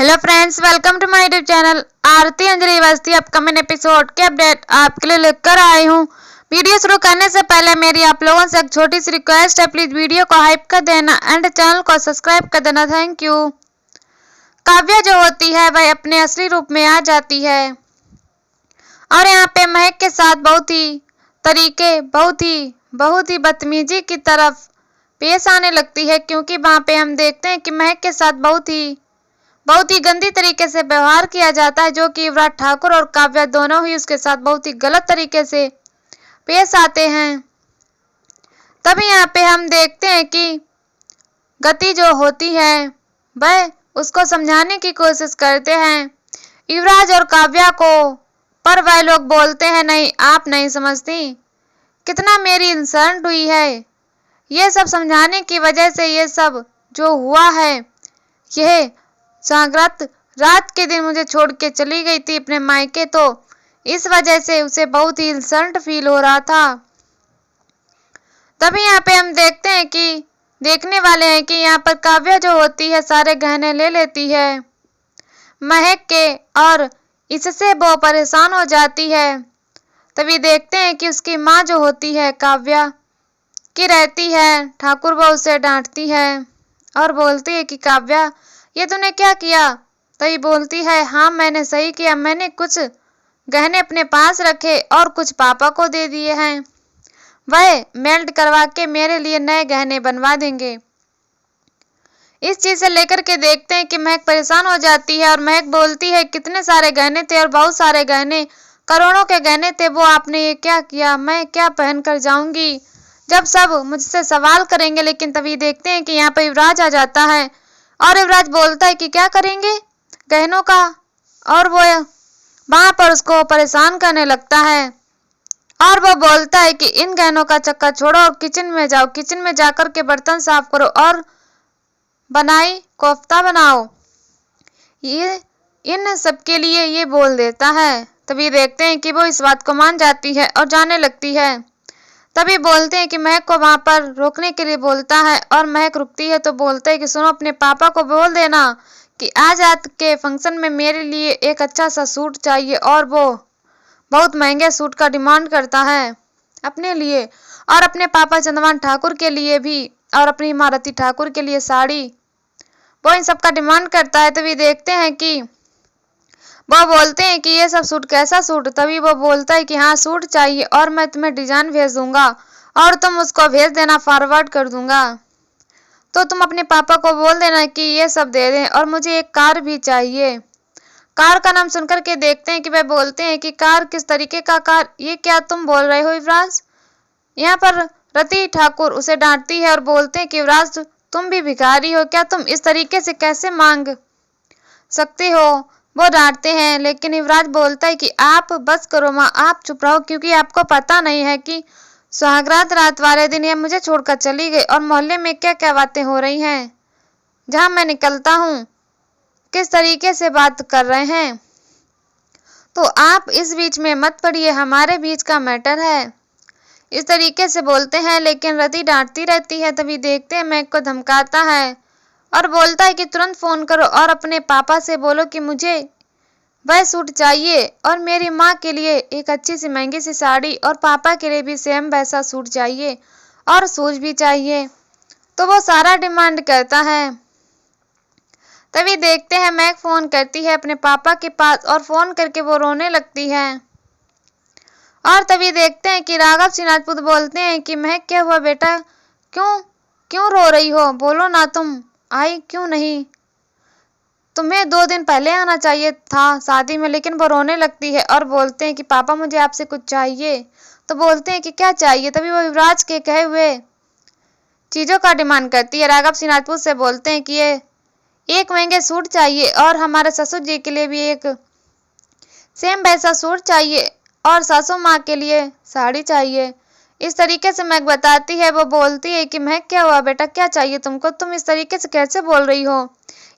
Hello friends, welcome to my YouTube channel Aarti Anjali Awasthi. Upcoming episode के update आपके लिए लेकर आई हूँ। वीडियो शुरू करने से पहले मेरी आप लोगों से एक छोटी सी रिक्वेस्ट है, प्लीज वीडियो को हाइप कर देना एंड चैनल को सब्सक्राइब कर देना। Thank you. काव्या जो होती है वह अपने असली रूप में आ जाती है और यहाँ पे महक के साथ बहुत ही बदतमीजी की तरफ पेश आने लगती है, क्योंकि वहाँ पे हम देखते हैं कि महक के साथ बहुत ही गंदी तरीके से व्यवहार किया जाता है, जो कि युवराज ठाकुर और काव्या दोनों ही उसके साथ बहुत ही गलत तरीके से पेश आते हैं। तभी यहाँ पे हम देखते हैं कि गति जो होती है वह उसको समझाने की कोशिश करते हैं युवराज और काव्या को, पर वह लोग बोलते हैं नहीं, आप नहीं समझती कितना मेरी इंसल्ट हुई है। ये सब समझाने की वजह से ये सब जो हुआ है, यह सुहागरात रात के दिन मुझे छोड़ के चली गई थी अपने मायके, तो इस वजह से उसे बहुत ही इंसल्ट फील हो रहा था। तभी यहाँ पे हम देखने वाले हैं कि यहाँ पर काव्या जो होती है सारे गहने ले लेती है महक के, और इससे वो परेशान हो जाती है। तभी देखते हैं कि उसकी माँ जो होती है काव्या की रहती है, ठाकुर वो उसे डांटती है और बोलती है कि काव्या ये तूने क्या किया। तभी बोलती है हाँ मैंने सही किया, मैंने कुछ गहने अपने पास रखे और कुछ पापा को दे दिए हैं, वह मेल्ट करवा के मेरे लिए नए गहने बनवा देंगे। इस चीज से लेकर के देखते हैं कि महक परेशान हो जाती है और महक बोलती है कितने सारे गहने थे और बहुत सारे गहने, करोड़ों के गहने थे, वो आपने ये क्या किया, मैं क्या पहन कर जाऊंगी जब सब मुझसे सवाल करेंगे। लेकिन तभी देखते हैं कि यहाँ पर युवराज आ जाता है और युवराज बोलता है कि क्या करेंगे गहनों का, और वो वहां पर उसको परेशान करने लगता है और वो बोलता है कि इन गहनों का चक्कर छोड़ो और किचन में जाओ, किचन में जाकर के बर्तन साफ करो और बनाई कोफ्ता बनाओ, ये इन सब के लिए ये बोल देता है। तभी देखते हैं कि वो इस बात को मान जाती है और जाने लगती है। तभी बोलते हैं कि महक को वहां पर रोकने के लिए बोलता है और महक रुकती है तो बोलते हैं कि सुनो, अपने पापा को बोल देना कि आज रात के फंक्शन में मेरे लिए एक अच्छा सा सूट चाहिए, और वो बहुत महंगे सूट का डिमांड करता है अपने लिए और अपने पापा चंद्रभान ठाकुर के लिए भी, और अपनी इमारती ठाकुर के लिए साड़ी, वो इन सब का डिमांड करता है। तभी देखते हैं कि वो बोलते हैं कि ये सब सूट कैसा सूट। तभी वो बोलता है कि हाँ सूट चाहिए और मैं तुम्हें डिजाइन भेज दूंगा और तुम उसको भेज देना, फॉरवर्ड कर दूंगा, तो तुम अपने पापा को बोल देना कि ये सब दे दें, और मुझे एक कार भी चाहिए। कार का नाम सुनकर के देखते हैं कि वह बोलते हैं कि कार, किस तरीके का कार, ये क्या तुम बोल रहे हो युवराज। यहाँ पर रति ठाकुर उसे डांटती है और बोलते हैं कि युवराज तुम भी भिखारी हो क्या, तुम इस तरीके से कैसे मांग सकते हो। वो डांटते हैं लेकिन युवराज बोलता है कि आप बस करो माँ, आप चुप रहो, क्योंकि आपको पता नहीं है कि सुहागरात रात वाले दिन ये मुझे छोड़कर चली गई और मोहल्ले में क्या क्या बातें हो रही हैं, जहां मैं निकलता हूँ किस तरीके से बात कर रहे हैं, तो आप इस बीच में मत पड़िए, हमारे बीच का मैटर है, इस तरीके से बोलते हैं। लेकिन रति डांटती रहती है। तभी देखते हैं महक को धमकाता है और बोलता है कि तुरंत फोन करो और अपने पापा से बोलो कि मुझे वह सूट चाहिए और मेरी माँ के लिए एक अच्छी सी महंगी सी साड़ी, और पापा के लिए भी सेम वैसा सूट चाहिए और शूज भी चाहिए, तो वो सारा डिमांड करता है। तभी देखते हैं महक फोन करती है अपने पापा के पास और फोन करके वो रोने लगती है। और तभी देखते हैं कि राघव सिंह राजपूत बोलते हैं कि महक क्या हुआ बेटा, क्यों रो रही हो, बोलो ना, तुम आई क्यों नहीं, तुम्हें 2 दिन पहले आना चाहिए था शादी में। लेकिन वो रोने लगती है और बोलते हैं कि पापा मुझे आपसे कुछ चाहिए। तो बोलते हैं कि क्या चाहिए। तभी वो युवराज के कहे हुए चीजों का डिमांड करती है। राघव सिंह राजपूत से बोलते हैं कि ये एक महंगे सूट चाहिए और हमारे ससुर जी के लिए भी एक सेम वैसा सूट चाहिए और सासू माँ के लिए साड़ी चाहिए। इस तरीके से महक बताती है। वो बोलती है कि महक क्या हुआ बेटा, क्या चाहिए तुमको, तुम इस तरीके से कैसे बोल रही हो,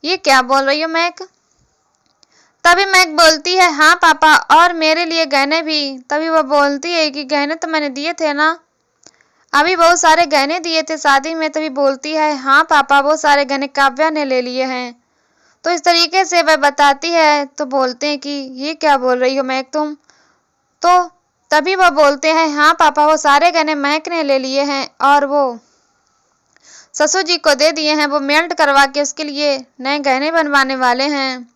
ये क्या बोल रही हो महक। तभी महक बोलती है हाँ पापा, और मेरे लिए गहने भी। तभी वो बोलती है कि गहने तो मैंने दिए थे ना, अभी बहुत सारे गहने दिए थे शादी में। तभी बोलती है हाँ पापा, वो सारे गहने काव्या ने ले लिए हैं। तो इस तरीके से वह बताती है। तो बोलते हैं कि ये क्या बोल रही हो महक तुम। तो तभी वह बोलते हैं हाँ पापा, वो सारे गहने महक ने ले लिए हैं और वो ससुर जी को दे दिए हैं। वो मेल्ट करवा के उसके लिए नए गहने बनवाने वाले हैं।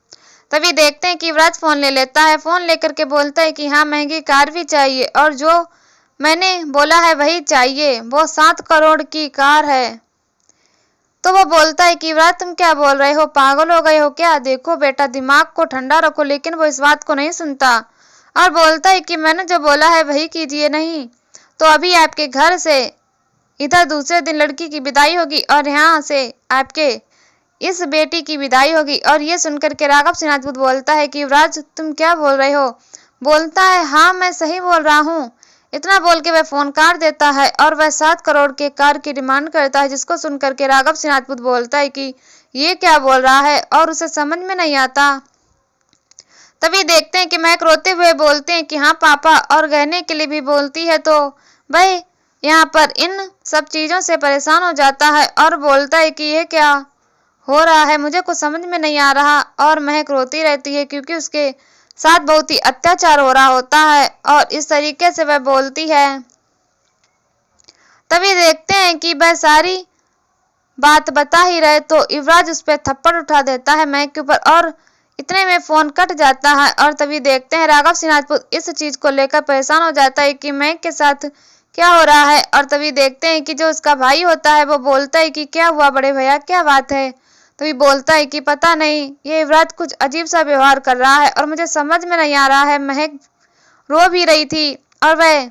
तभी देखते हैं कि युवराज फोन ले लेता है। फोन लेकर के बोलता है कि हाँ महंगी कार भी चाहिए और जो मैंने बोला है वही चाहिए, वो 7 करोड़ की कार है। तो वो बोलता है कि युवराज तुम क्या बोल रहे हो, पागल हो गए हो क्या? देखो बेटा दिमाग को ठंडा रखो। लेकिन वो इस बात को नहीं सुनता और बोलता है कि मैंने जो बोला है वही कीजिए। नहीं तो अभी आपके घर से इधर दूसरे दिन लड़की की विदाई होगी और यहाँ से आपके इस बेटी की विदाई होगी। और ये सुनकर के राघव सिंह राजपूत बोलता है कि युवराज तुम क्या बोल रहे हो? बोलता है हाँ मैं सही बोल रहा हूँ। इतना बोल के वह फोन काट देता है और वह 7 करोड़ के कार की डिमांड करता है, जिसको सुनकर के राघव सिंह राजपूत बोलता है कि ये क्या बोल रहा है और उसे समझ में नहीं आता। तभी देखते हैं कि महक रोते हुए बोलते हैं कि हाँ पापा, और गहने के लिए भी बोलती है। तो भाई यहाँ पर इन सब चीज़ों से परेशान हो जाता है और बोलता है कि ये क्या हो रहा है, मुझे कुछ समझ में नहीं आ रहा। और महक रोती रहती है क्योंकि उसके साथ बहुत ही अत्याचार हो रहा होता है और इस तरीके से वह बोलती है। तभी देखते हैं कि वह सारी बात बता ही रहे तो युवराज उस पर थप्पड़ उठा देता है महक के ऊपर और इतने में फोन कट जाता है। और तभी देखते हैं राघव सिंह राजपूत इस चीज को लेकर परेशान हो जाता है कि महक के साथ क्या हो रहा है। और तभी देखते हैं कि जो उसका भाई होता है वो बोलता है कि क्या हुआ बड़े भैया, क्या बात है? तभी बोलता है कि पता नहीं, ये युवराज कुछ अजीब सा व्यवहार कर रहा है और मुझे समझ में नहीं आ रहा है। महक रो भी रही थी और वह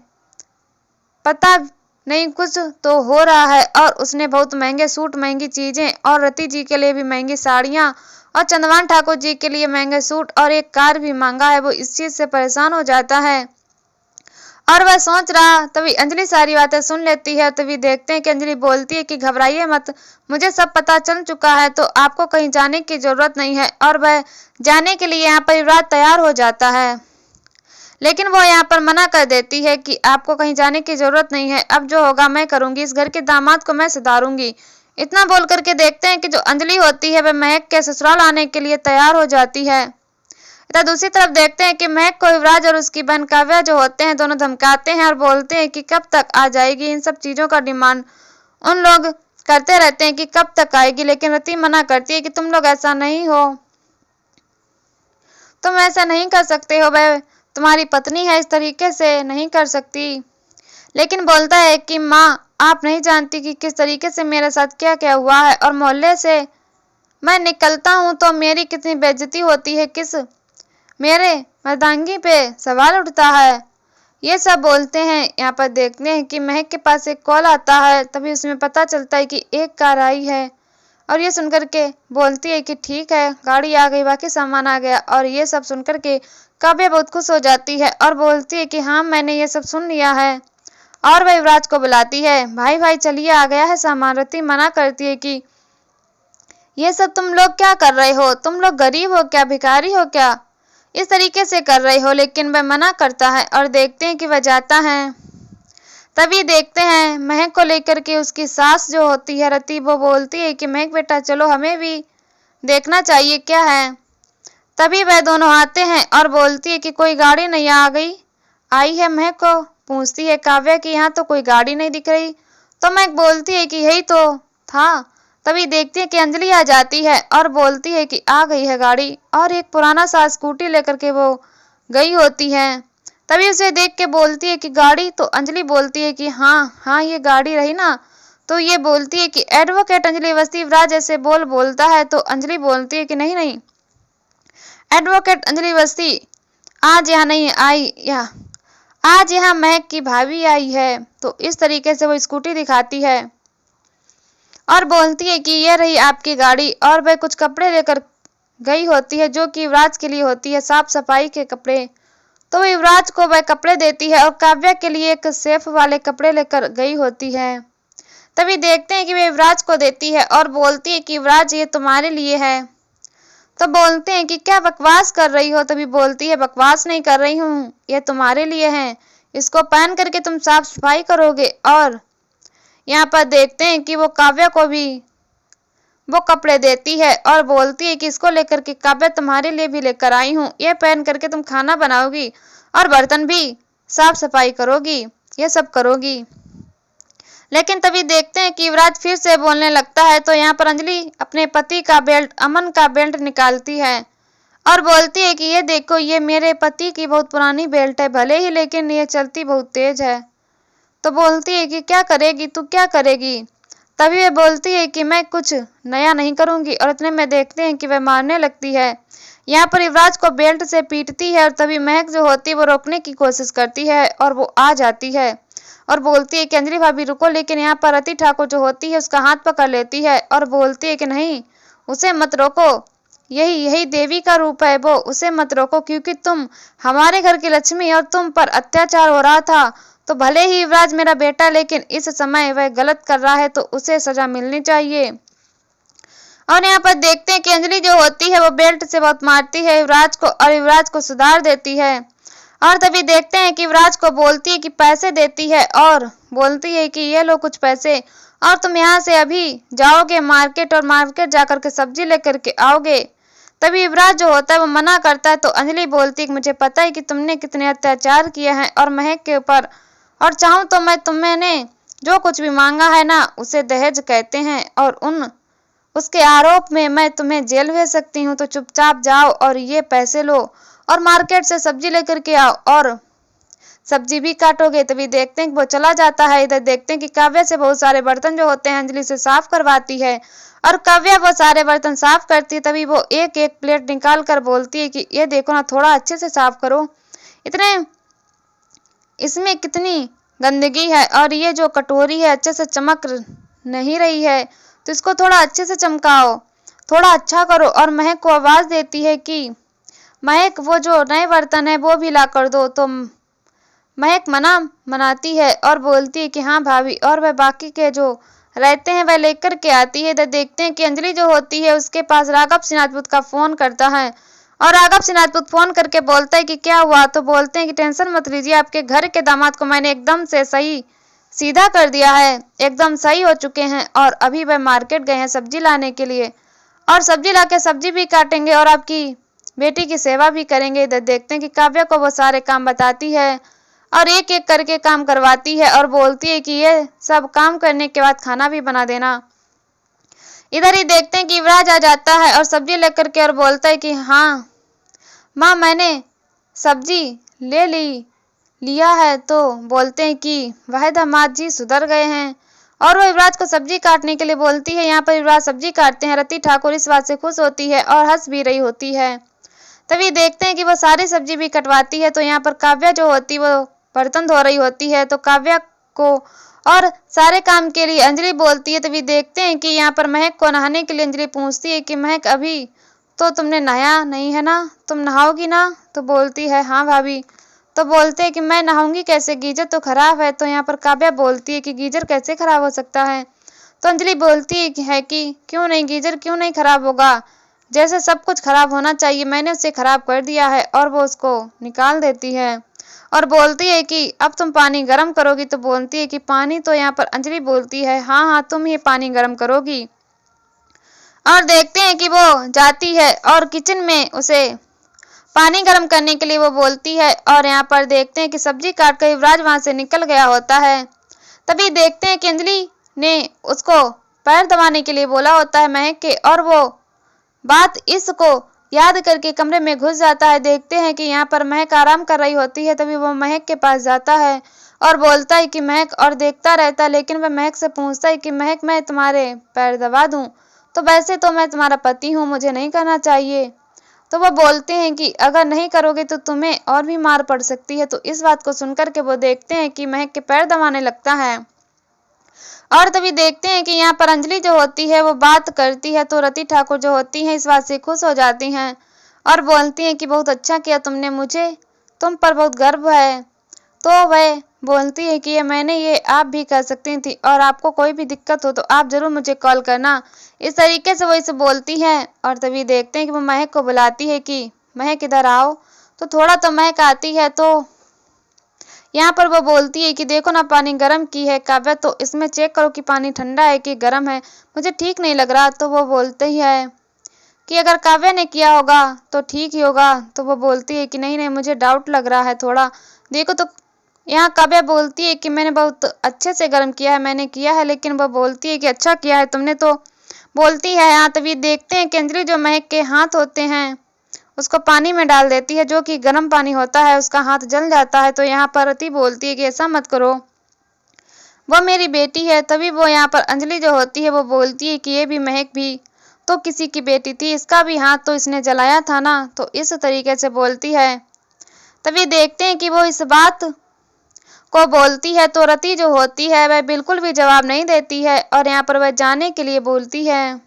पता नहीं कुछ तो हो रहा है और उसने बहुत महंगे सूट, महंगी चीजें और रति जी के लिए भी महंगी साड़ियां और चंद्रभान ठाकुर जी के लिए महंगे सूट और एक कार भी मांगा है। वो इस चीज से परेशान हो जाता है और वह सोच रहा। तभी अंजलि सारी बातें सुन लेती है। तभी देखते हैं कि अंजलि बोलती है कि घबराइए मत, मुझे सब पता चल चुका है तो आपको कहीं जाने की जरूरत नहीं है। और वह जाने के लिए यहाँ पर युवराज तैयार हो जाता है, लेकिन वो यहाँ पर मना कर देती है कि आपको कहीं जाने की जरूरत नहीं है, अब जो होगा मैं करूंगी, इस घर के दामाद को मैं सुधारूंगी। इतना बोल करके देखते हैं कि जो अंजलि होती है वह महक के ससुराल आने के लिए तैयार हो जाती है। इधर दूसरी तरफ देखते हैं कि महक को युवराज और उसकी बहन काव्या जो होते हैं दोनों धमकाते हैं और बोलते हैं कि कब तक आ जाएगी। इन सब चीजों का डिमांड उन लोग करते रहते हैं कि कब तक आएगी, लेकिन रति मना करती है कि तुम लोग ऐसा नहीं हो, तुम ऐसा नहीं कर सकते हो, वह तुम्हारी पत्नी है, इस तरीके से नहीं कर सकती। लेकिन बोलता है कि माँ आप नहीं जानती कि किस तरीके से मेरे साथ क्या क्या हुआ है और मोहल्ले से मैं निकलता हूँ तो मेरी कितनी बेइज्जती होती है, किस मेरे मर्दांगी पे सवाल उठता है। ये सब बोलते हैं। यहाँ पर देखते हैं कि महक के पास एक कॉल आता है। तभी उसमें पता चलता है कि एक कार आई है और ये सुनकर के बोलती है कि ठीक है, गाड़ी आ गई, बाकी सामान आ गया। और ये सब सुनकर के काव्या बहुत खुश हो जाती है और बोलती है कि हाँ मैंने ये सब सुन लिया है। और वह युवराज को बुलाती है, भाई भाई चलिए आ गया है सामान। रति मना करती है कि ये सब तुम लोग क्या कर रहे हो, तुम लोग गरीब हो क्या, भिखारी हो क्या, इस तरीके से कर रहे हो। लेकिन वह मना करता है और देखते हैं कि वह जाता है। तभी देखते हैं महक को लेकर के उसकी सास जो होती है रति, वो बोलती है कि महक बेटा चलो हमें भी देखना चाहिए क्या है। तभी वह दोनों आते हैं और बोलती है कि कोई गाड़ी नहीं आई है। महक को पूछती है काव्या कि यहाँ तो कोई गाड़ी नहीं दिख रही। तो महक बोलती है कि यही तो था। तभी देखती है कि अंजलि आ जाती है और बोलती है कि आ गई है गाड़ी, और एक पुराना सा स्कूटी लेकर के वो गई होती है। तभी उसे देख के बोलती है कि गाड़ी, तो अंजलि बोलती है कि हाँ ये गाड़ी रही ना। तो ये बोलती है कि एडवोकेट अंजलि अवस्थी, युवराज ऐसे बोलता है। तो अंजलि बोलती है कि नहीं, एडवोकेट अंजलि अवस्थी आज यहाँ नहीं आई, आज यहाँ महक की भाभी आई है। तो इस तरीके से वो स्कूटी दिखाती है और बोलती है कि ये रही आपकी गाड़ी। और वह कुछ कपड़े लेकर गई होती है जो कि युवराज के लिए होती है, साफ सफाई के कपड़े। तो वह युवराज को वह कपड़े देती है और काव्या के लिए एक सेफ वाले कपड़े लेकर गई होती है। तभी देखते हैं कि वह युवराज को देती है और बोलती है कि युवराज ये तुम्हारे लिए है। तो बोलते हैं कि क्या बकवास कर रही हो। तभी बोलती है बकवास नहीं कर रही हूँ, ये तुम्हारे लिए है, इसको पहन करके तुम साफ सफाई करोगे। और यहाँ पर देखते हैं कि वो काव्या को भी वो कपड़े देती है और बोलती है कि इसको लेकर के काव्या तुम्हारे लिए भी लेकर आई हूँ, ये पहन करके तुम खाना बनाओगी और बर्तन भी साफ सफाई करोगी, ये सब करोगी। लेकिन तभी देखते हैं कि युवराज फिर से बोलने लगता है। तो यहाँ पर अंजलि अपने पति का बेल्ट, अमन का बेल्ट निकालती है और बोलती है कि ये देखो, ये मेरे पति की बहुत पुरानी बेल्ट है भले ही, लेकिन ये चलती बहुत तेज है। तो बोलती है कि क्या करेगी तू, क्या करेगी। तभी वे बोलती है कि मैं कुछ नया नहीं करूंगी, और इतने में देखते हैं कि वह मारने लगती है। यहाँ पर युवराज को बेल्ट से पीटती है और तभी महक जो होती है वो रोकने की कोशिश करती है और वो आ जाती है और बोलती है कि अंजलि भाभी रुको। लेकिन यहाँ पर रति ठाकुर जो होती है उसका हाथ पकड़ लेती है और बोलती है कि नहीं, उसे मत रोको, यही देवी का रूप है वो, उसे मत रोको, क्योंकि तुम हमारे घर की लक्ष्मी और तुम पर अत्याचार हो रहा था। तो भले ही युवराज मेरा बेटा, लेकिन इस समय वह गलत कर रहा है तो उसे सजा मिलनी चाहिए। और यहाँ पर देखते हैं कि अंजलि जो होती है वो बेल्ट से बहुत मारती है युवराज को और युवराज को सुधार देती है। और तभी देखते हैं कि युवराज को बोलती है कि पैसे देती है और बोलती है कि ये लो कुछ पैसे और तुम यहाँ से अभी जाओगे मार्केट और मार्केट जाकर के सब्जी लेकर के आओगे। तभी युवराज जो होता है वो मना करता है। तो अंजलि बोलती है कि मुझे पता है कि तुमने कितने अत्याचार किए हैं और महक के ऊपर, और चाहूँ तो मैं तुमने जो कुछ भी मांगा है ना उसे दहेज कहते हैं, और उसके आरोप में मैं तुम्हें जेल भेज सकती हूँ। तो चुपचाप जाओ और ये पैसे लो और मार्केट से सब्जी लेकर के आओ और सब्जी भी काटोगे। तभी देखते हैं कि वो चला जाता है। इधर देखते हैं कि काव्या से बहुत सारे बर्तन जो होते हैं अंजलि से साफ करवाती है और काव्या वो सारे बर्तन साफ करती है। तभी वो एक एक प्लेट निकाल कर बोलती है कि ये देखो ना, थोड़ा अच्छे से साफ करो, इतने इसमें कितनी गंदगी है और ये जो कटोरी है अच्छे से चमक नहीं रही है, तो इसको थोड़ा अच्छे से चमकाओ, थोड़ा अच्छा करो। और महक को आवाज देती है कि महक वो जो नए बर्तन है वो भी ला कर दो। तो महक मनाती है और बोलती है कि हाँ भाभी, और वह बाकी के जो रहते हैं वह लेकर के आती है। इधर देखते हैं कि अंजलि जो होती है उसके पास राघव सिंह राजपूत का फोन करता है और राघव सिंह राजपूत फोन करके बोलता है कि क्या हुआ। तो बोलते हैं कि टेंशन मत लीजिए, आपके घर के दामाद को मैंने एकदम से सही सीधा कर दिया है, एकदम सही हो चुके हैं और अभी वह मार्केट गए हैं सब्जी लाने के लिए, और सब्जी लाके सब्जी भी काटेंगे और आपकी बेटी की सेवा भी करेंगे। इधर देखते हैं कि काव्या को वो सारे काम बताती है और एक एक करके काम करवाती है और बोलती है कि ये सब काम करने के बाद खाना भी बना देना। इधर ही देखते हैं कि युवराज आ जाता है और सब्जी लेकर के और बोलता है कि हाँ माँ, मैंने सब्जी ले लिया है। तो बोलते हैं कि वह दामाद जी सुधर गए हैं और वो युवराज को सब्जी काटने के लिए बोलती है। यहाँ पर युवराज सब्जी काटते हैं। रति ठाकुर इस बात से खुश होती है और हंस भी रही होती है। तभी देखते हैं कि वो सारी सब्जी भी कटवाती है। तो यहाँ पर काव्या जो होती है वो बर्तन धो रही होती है। तो काव्या को और सारे काम के लिए अंजलि बोलती है। तभी देखते हैं कि यहाँ पर महक को नहाने के लिए अंजलि पूछती है कि महक अभी तो तुमने नहाया नहीं है ना, तुम नहाओगी ना। तो बोलती है हाँ भाभी। तो बोलते हैं कि मैं नहाऊंगी कैसे, गीजर तो खराब है। तो यहाँ पर काव्या बोलती है कि गीजर कैसे खराब हो सकता है। तो अंजलि बोलती है कि क्यों नहीं, गीजर क्यों नहीं खराब होगा, जैसे सब कुछ खराब होना चाहिए मैंने उसे खराब कर दिया है। और वो उसको निकाल देती है और बोलती है कि अब तुम पानी गर्म करोगी। तो बोलती है कि पानी, तो यहाँ पर अंजलि बोलती है हाँ तुम ही पानी गर्म करोगी। और देखते हैं कि वो जाती है और किचन में उसे पानी गर्म करने के लिए वो बोलती है। और यहाँ पर देखते हैं कि सब्जी काट कर युवराज वहां से निकल गया होता है। तभी देखते हैं कि अंजलि ने उसको पैर दबाने के लिए बोला होता है महक के, और वो बात इसको याद करके कमरे में घुस जाता है। देखते हैं कि यहाँ पर महक आराम कर रही होती है। तभी वो महक के पास जाता है और बोलता है कि महक, और देखता रहता है। लेकिन वह महक से पूछता है कि महक, मैं तुम्हारे पैर दबा दूं? तो वैसे तो मैं तुम्हारा पति हूँ, मुझे नहीं करना चाहिए। तो वो बोलते हैं कि अगर नहीं करोगे तो तुम्हें और भी मार पड़ सकती है। तो इस बात को सुनकर के वो देखते हैं कि महक के पैर दबाने लगता है। और तभी देखते हैं कि यहाँ पर अंजलि जो होती है वो बात करती है। तो रति ठाकुर जो होती हैं इस बात से खुश हो जाती हैं और बोलती हैं कि बहुत अच्छा किया तुमने, मुझे तुम पर बहुत गर्व है। तो वह बोलती है कि ये आप भी कर सकती थी, और आपको कोई भी दिक्कत हो तो आप जरूर मुझे कॉल करना। इस तरीके से वो इसे बोलती है। और तभी देखते हैं कि वो महक को बुलाती है कि महक इधर आओ। तो थोड़ा तो महक आती है। तो यहाँ पर वो बोलती है कि देखो ना पानी गर्म की है काव्या, तो इसमें चेक करो कि पानी ठंडा है कि गर्म है, मुझे ठीक नहीं लग रहा। तो वो बोलते ही है कि अगर काव्या ने किया होगा तो ठीक ही होगा। तो वो बोलती है कि नहीं नहीं मुझे डाउट लग रहा है थोड़ा, देखो। तो यहाँ काव्या बोलती है कि मैंने बहुत अच्छे से गर्म किया है, मैंने किया है। लेकिन वो बोलती है कि अच्छा किया है तुमने। तो बोलती है यहाँ तभी देखते हैं कि अंजलि जो महक के हाथ होते हैं उसको पानी में डाल देती है, जो कि गर्म पानी होता है, उसका हाथ जल जाता है। तो यहाँ पर रति बोलती है कि ऐसा मत करो, वो मेरी बेटी है। तभी वो यहाँ पर अंजलि जो होती है वो बोलती है कि ये भी महक भी तो किसी की बेटी थी, इसका भी हाथ तो इसने जलाया था ना। तो इस तरीके से बोलती है। तभी देखते हैं कि वो इस बात को बोलती है तो रति जो होती है वह बिल्कुल भी जवाब नहीं देती है और यहाँ पर वह जाने के लिए बोलती है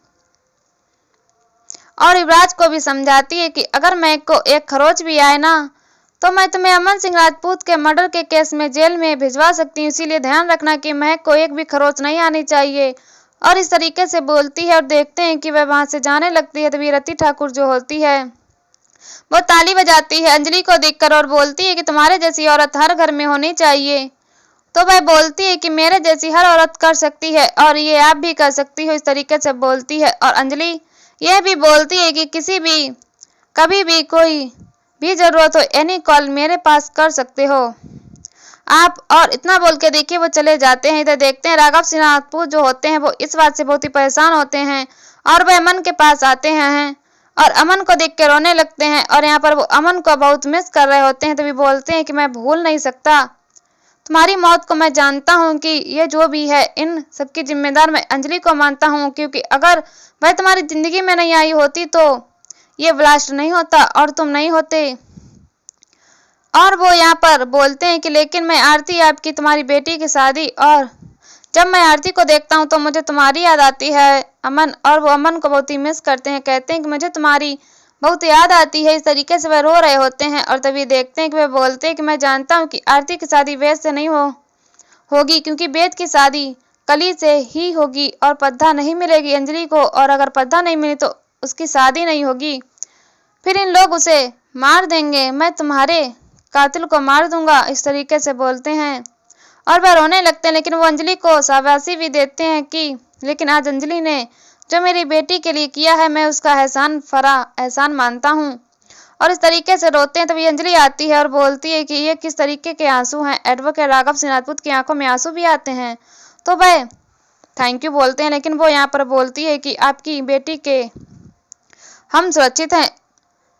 और युवराज को भी समझाती है कि अगर महक को एक खरोच भी आए ना तो मैं तुम्हें अमन सिंह राजपूत के मर्डर के केस में जेल में भिजवा सकती हूँ, इसीलिए ध्यान रखना कि महक को एक भी खरोच नहीं आनी चाहिए। और इस तरीके से बोलती है और देखते हैं कि वह वहां से जाने लगती है। तभी रति ठाकुर जो होती है वो ताली बजाती है अंजलि को देखकर और बोलती है कि तुम्हारे जैसी औरत हर घर में होनी चाहिए। तो वह बोलती है कि मेरे जैसी हर औरत कर सकती है और ये आप भी कर सकती हो, इस तरीके से बोलती है। और अंजलि यह भी बोलती है कि किसी भी कभी भी कोई भी जरूरत हो एनी कॉल मेरे पास कर सकते हो आप। और इतना बोल के देखिए वो चले जाते हैं। इधर देखते हैं राघव सिन्हा राजपूत जो होते हैं वो इस बात से बहुत ही परेशान होते हैं और वह अमन के पास आते हैं और अमन को देख के रोने लगते हैं। और यहाँ पर वो अमन को बहुत मिस कर रहे होते हैं। तभी बोलते हैं कि मैं भूल नहीं सकता तुम्हारी मौत को, मैं जानता हूँ कि ये जो भी है इन सबकी जिम्मेदार मैं अंजलि को मानता हूँ, क्योंकि अगर वह तुम्हारी जिंदगी में नहीं आई होती तो ये ब्लास्ट नहीं होता और तुम नहीं होते। और वो यहाँ पर बोलते हैं कि लेकिन मैं आरती आपकी तुम्हारी बेटी की शादी, और जब मैं आरती को देखता हूँ तो मुझे तुम्हारी याद आती है अमन। और वो अमन को बहुत ही मिस करते हैं, कहते हैं कि मुझे तुम्हारी बहुत याद आती है। इस तरीके से वह रो रहे होते हैं और तभी देखते हैं कि वह बोलते हैं कि मैं जानता हूँ कि आरती की शादी वेद से नहीं होगी, क्योंकि वेद की शादी कली से ही होगी और पद्धा नहीं मिलेगी अंजलि को, और अगर पद्धा नहीं मिली तो उसकी शादी नहीं होगी, फिर इन लोग उसे मार देंगे, मैं तुम्हारे कातिल को मार दूंगा। इस तरीके से बोलते हैं और वह रोने लगते हैं। लेकिन वो अंजलि को शाबाशी भी देते हैं कि लेकिन आज अंजलि ने जो मेरी बेटी के लिए किया है मैं उसका एहसान मानता हूँ। और इस तरीके से रोते हैं। तभी अंजलि आती है और बोलती है कि ये किस तरीके के आंसू हैं। एडवोकेट राघव सिंह राजपूत की आंखों में आंसू भी आते हैं। तो वह थैंक यू बोलते हैं, लेकिन वो यहाँ पर बोलती है कि आपकी बेटी के हम सुरक्षित हैं,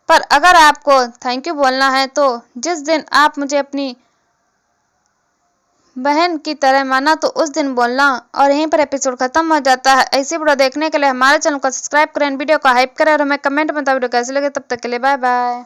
पर अगर आपको थैंक यू बोलना है तो जिस दिन आप मुझे अपनी बहन की तरह माना तो उस दिन बोलना। और यहीं पर एपिसोड खत्म हो जाता है। ऐसे वीडियो देखने के लिए हमारे चैनल को सब्सक्राइब करें, वीडियो को हाइप करें और हमें कमेंट में बताओ वीडियो कैसे लगे। तब तक के लिए बाय बाय।